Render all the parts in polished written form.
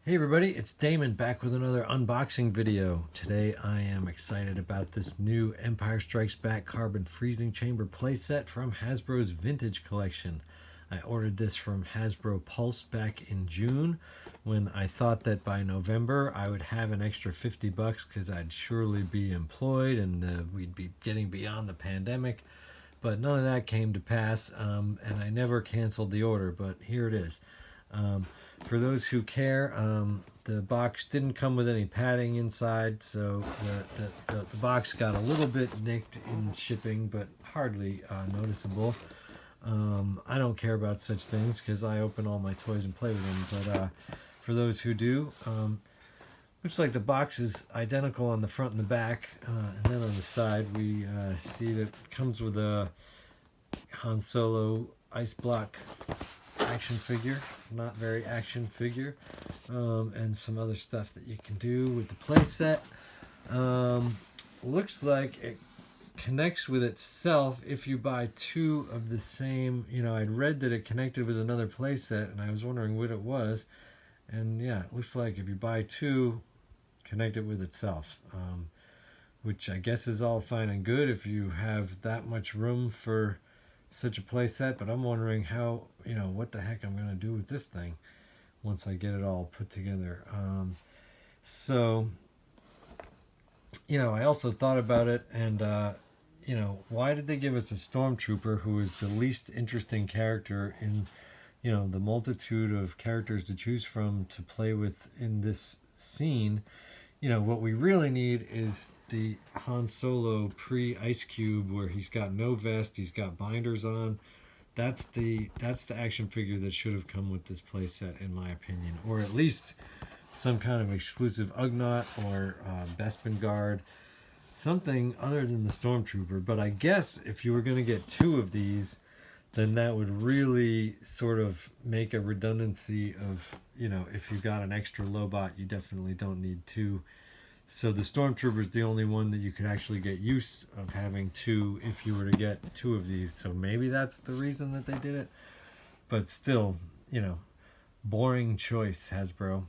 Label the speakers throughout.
Speaker 1: Hey everybody, it's Damon back with another unboxing video. Today I am excited about this new Empire Strikes Back carbon freezing chamber playset from Hasbro's Vintage Collection. I ordered this from Hasbro Pulse back in June when I thought that by November I would have an extra 50 bucks because I'd surely be employed and we'd be getting beyond the pandemic. But none of that came to pass, and I never canceled the order, but here it is. For those who care, the box didn't come with any padding inside, so the box got a little bit nicked in shipping, but hardly noticeable. I don't care about such things because I open all my toys and play with them, but for those who do, looks like the box is identical on the front and the back, and then on the side we see that it comes with a Han Solo ice block action figure, not very action figure, and some other stuff that you can do with the playset. Looks like it connects with itself if you buy two of the same. I'd read that it connected with another playset, and I was wondering what it was. And yeah, it looks like if you buy two, connect it with itself, which I guess is all fine and good if you have that much room for such a play set, but I'm wondering how, what the heck I'm going to do with this thing once I get it all put together. I also thought about it, and why did they give us a stormtrooper who is the least interesting character in the multitude of characters to choose from to play with in this scene? What we really need is the Han Solo pre-Ice Cube, where he's got no vest, he's got binders on. That's the action figure that should have come with this playset, in my opinion, or at least some kind of exclusive Ugnaught or Bespin Guard, something other than the Stormtrooper. But I guess if you were going to get two of these, then that would really sort of make a redundancy of, if you got an extra Lobot, you definitely don't need two. So the Stormtrooper is the only one that you could actually get use of having two if you were to get two of these. So maybe that's the reason that they did it. But still, boring choice, Hasbro.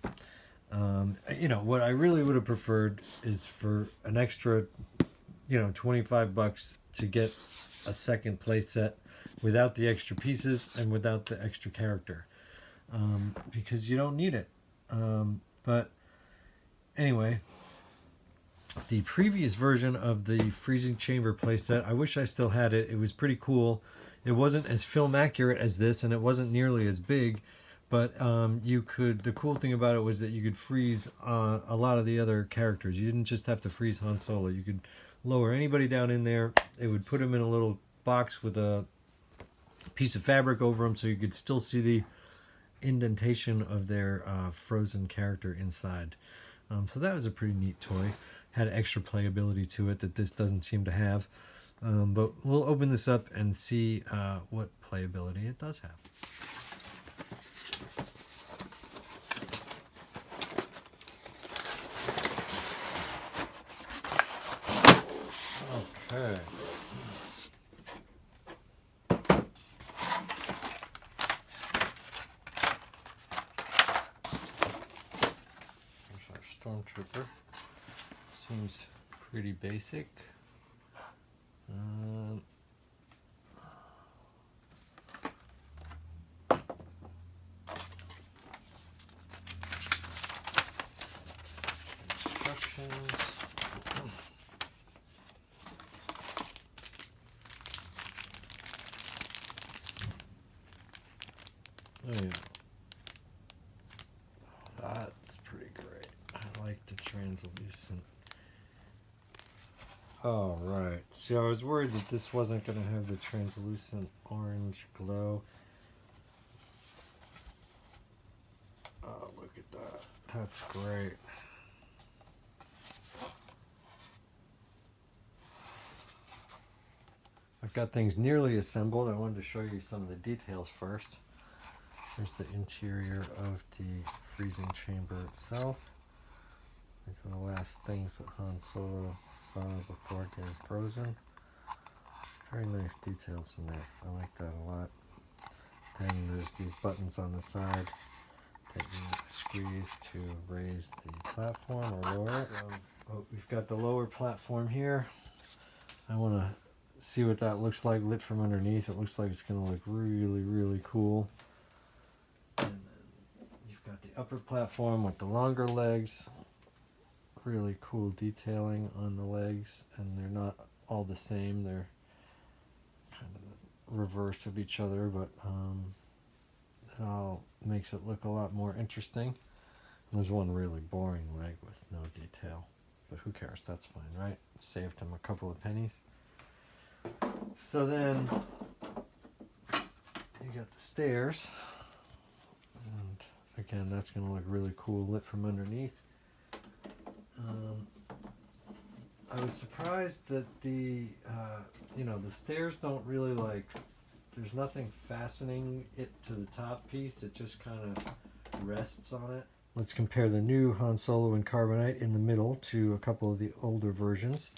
Speaker 1: What I really would have preferred is for an extra, 25 bucks to get a second playset without the extra pieces and without the extra character, because you don't need it. But anyway, the previous version of the freezing chamber playset, I wish I still had it. It was pretty cool. It wasn't as film accurate as this, and it wasn't nearly as big, but the cool thing about it was that you could freeze a lot of the other characters. You didn't just have to freeze Han Solo. You could lower anybody down in there. It would put them in a little box with a piece of fabric over them, so you could still see the indentation of their frozen character inside. So that was a pretty neat toy. Had extra playability to it that this doesn't seem to have. But we'll open this up and see what playability it does have. Okay. Here's our Stormtrooper. Seems pretty basic. Instructions. Oh yeah. That's pretty great. I like the translucent. All right. See, I was worried that this wasn't going to have the translucent orange glow. Oh, look at that. That's great. I've got things nearly assembled. I wanted to show you some of the details first. Here's the interior of the freezing chamber itself. These are the last things that Han Solo saw before getting frozen. Very nice details in there. I like that a lot. Then there's these buttons on the side that you squeeze to raise the platform or lower it. So, we've got the lower platform here. I want to see what that looks like lit from underneath. It looks like it's going to look really, really cool. And then you've got the upper platform with the longer legs. Really cool detailing on the legs, and they're not all the same. They're kind of the reverse of each other, but it all makes it look a lot more interesting. And there's one really boring leg with no detail, but who cares? That's fine, right? Saved him a couple of pennies. So then you got the stairs, and again, that's going to look really cool lit from underneath. I was surprised that the stairs don't really there's nothing fastening it to the top piece. It just kind of rests on it. Let's compare the new Han Solo in carbonite in the middle to a couple of the older versions.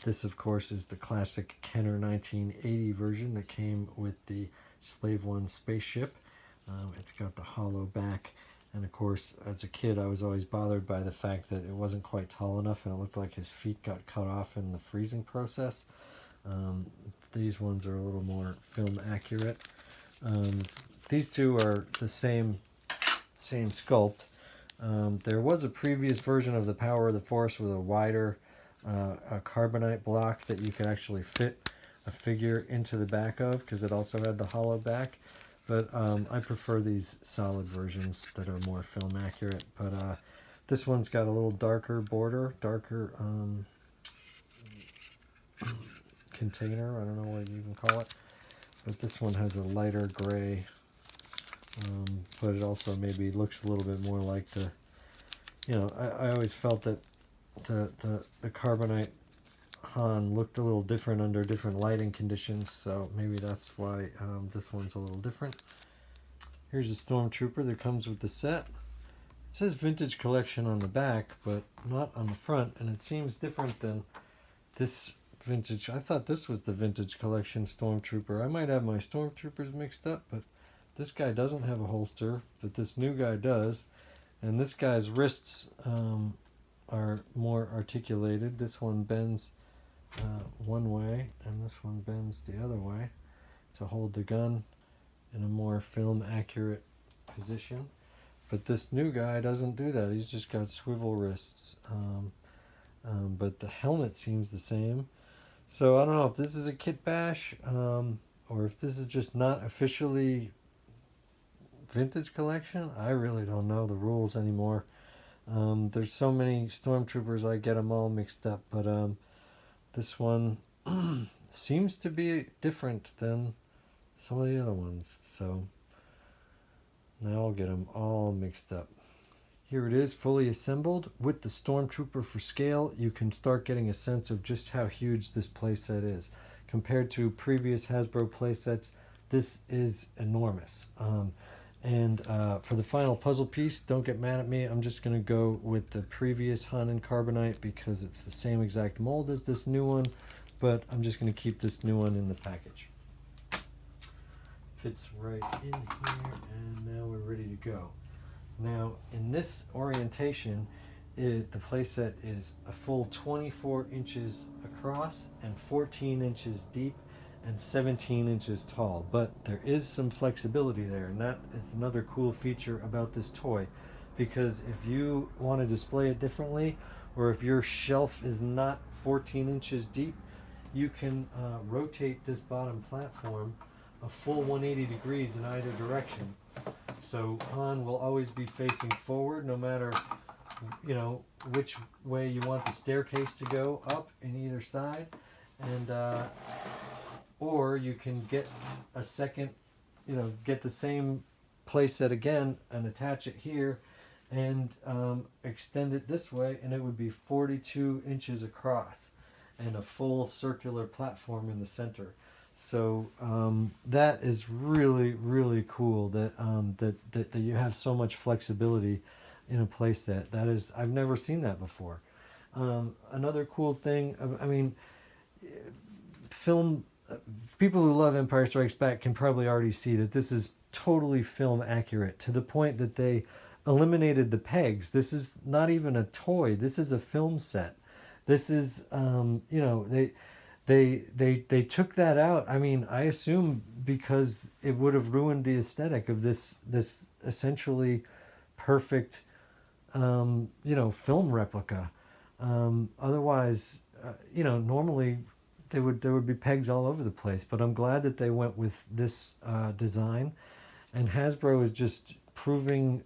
Speaker 1: This, of course, is the classic Kenner 1980 version that came with the Slave One spaceship. It's got the hollow back. And of course, as a kid, I was always bothered by the fact that it wasn't quite tall enough and it looked like his feet got cut off in the freezing process. These ones are a little more film accurate. These two are the same sculpt. There was a previous version of the Power of the Force with a wider a carbonite block that you could actually fit a figure into the back of, because it also had the hollow back. But I prefer these solid versions that are more film accurate. But this one's got a little darker border, darker container. I don't know what you even call it. But this one has a lighter gray. But it also maybe looks a little bit more like the, I always felt that the carbonite Han looked a little different under different lighting conditions, so maybe that's why this one's a little different. Here's a Stormtrooper that comes with the set. It says Vintage Collection on the back, but not on the front, and it seems different than this vintage. I thought this was the Vintage Collection Stormtrooper. I might have my Stormtroopers mixed up, but this guy doesn't have a holster, but this new guy does, and this guy's wrists are more articulated. This one bends one way, and this one bends the other way to hold the gun in a more film accurate position. But this new guy doesn't do that. He's just got swivel wrists. But the helmet seems the same. So I don't know if this is a kit bash, or if this is just not officially Vintage Collection. I really don't know the rules anymore. There's so many Stormtroopers, I get them all mixed up. But this one seems to be different than some of the other ones. So now I'll get them all mixed up. Here it is, fully assembled. With the Stormtrooper for scale, you can start getting a sense of just how huge this playset is. Compared to previous Hasbro playsets, this is enormous. And for the final puzzle piece, don't get mad at me, I'm just going to go with the previous Han in carbonite because it's the same exact mold as this new one, but I'm just going to keep this new one in the package. Fits right in here, and now we're ready to go. Now, in this orientation, the playset is a full 24 inches across and 14 inches deep and 17 inches tall, but there is some flexibility there, and that is another cool feature about this toy, because if you want to display it differently, or if your shelf is not 14 inches deep, you can rotate this bottom platform a full 180 degrees in either direction. So Han will always be facing forward, no matter which way you want the staircase to go up in either side, and or you can get a second, get the same playset again and attach it here and extend it this way, and it would be 42 inches across and a full circular platform in the center. So that is really, really cool that you have so much flexibility in a playset. That is, I've never seen that before. Another cool thing, people who love Empire Strikes Back can probably already see that this is totally film accurate, to the point that they eliminated the pegs. This is not even a toy. This is a film set. This is, you know, they took that out. I mean, I assume because it would have ruined the aesthetic of this essentially perfect, you know, film replica. Otherwise, you know, normally there would be pegs all over the place. But I'm glad that they went with this design, and Hasbro is just proving,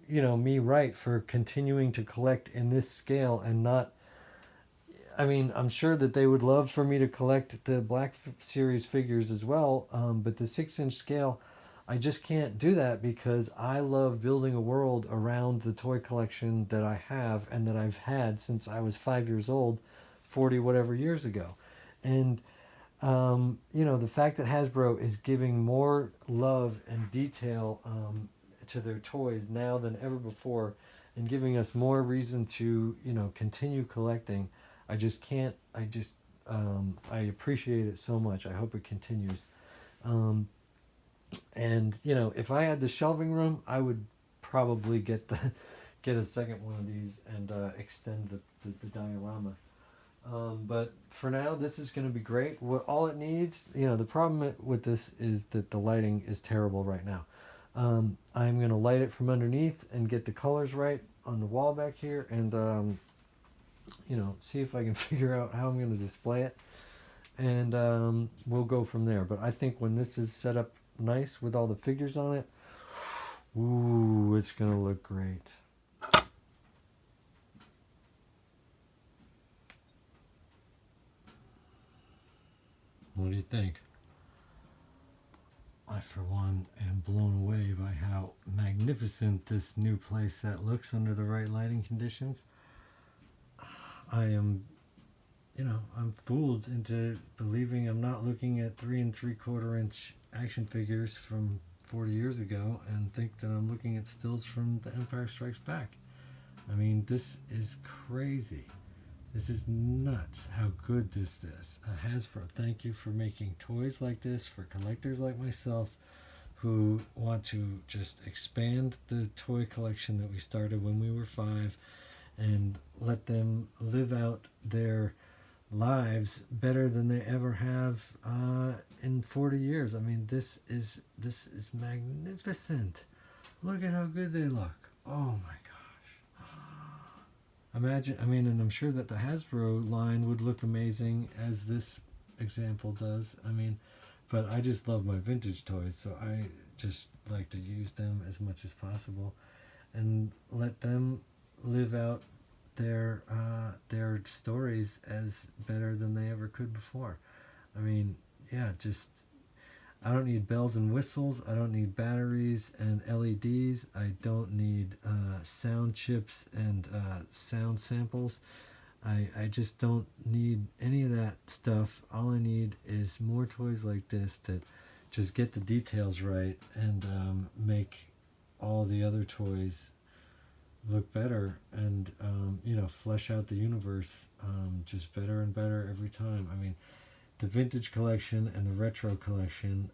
Speaker 1: you know, me right for continuing to collect in this scale and not. I mean, I'm sure that they would love for me to collect the Black Series figures as well, but the 6-inch scale, I just can't do that because I love building a world around the toy collection that I have and that I've had since I was 5 years old, 40 whatever years ago. And, you know, the fact that Hasbro is giving more love and detail to their toys now than ever before and giving us more reason to, you know, continue collecting. I just can't. I appreciate it so much. I hope it continues. Um, and you know, if I had the shelving room, I would probably get a second one of these and extend the diorama. But for now, this is going to be great. What all it needs, you know, the problem with this is that the lighting is terrible right now. I'm going to light it from underneath and get the colors right on the wall back here, and you know, see if I can figure out how I'm going to display it, and we'll go from there. But I think when this is set up nice with all the figures on it, ooh, it's going to look great. What do you think? I, for one, am blown away by how magnificent this new playset looks under the right lighting conditions. I am, you know, I'm fooled into believing I'm not looking at 3 3/4 inch action figures from 40 years ago and think that I'm looking at stills from The Empire Strikes Back. I mean, this is crazy. This is nuts how good this is. Hasbro, thank you for making toys like this for collectors like myself who want to just expand the toy collection that we started when we were 5 and let them live out their lives better than they ever have in 40 years. I mean, this is magnificent. Look at how good they look. Oh my gosh. Imagine, I mean, and I'm sure that the Hasbro line would look amazing as this example does. I mean, but I just love my vintage toys, so I just like to use them as much as possible and let them live out their stories as better than they ever could before. I mean, yeah, just I don't need bells and whistles. I don't need batteries and LEDs. I don't need sound chips and sound samples. I just don't need any of that stuff. All I need is more toys like this that just get the details right and make all the other toys look better and you know, flesh out the universe just better and better every time. I mean, the vintage collection and the retro collection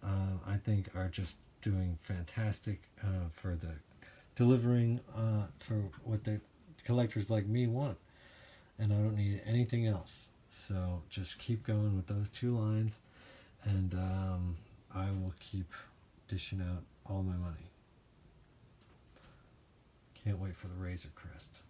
Speaker 1: I think are just doing fantastic for the delivering for what the collectors like me want, and I don't need anything else. So just keep going with those 2 lines, and I will keep dishing out all my money. Can't wait for the Razor Crest.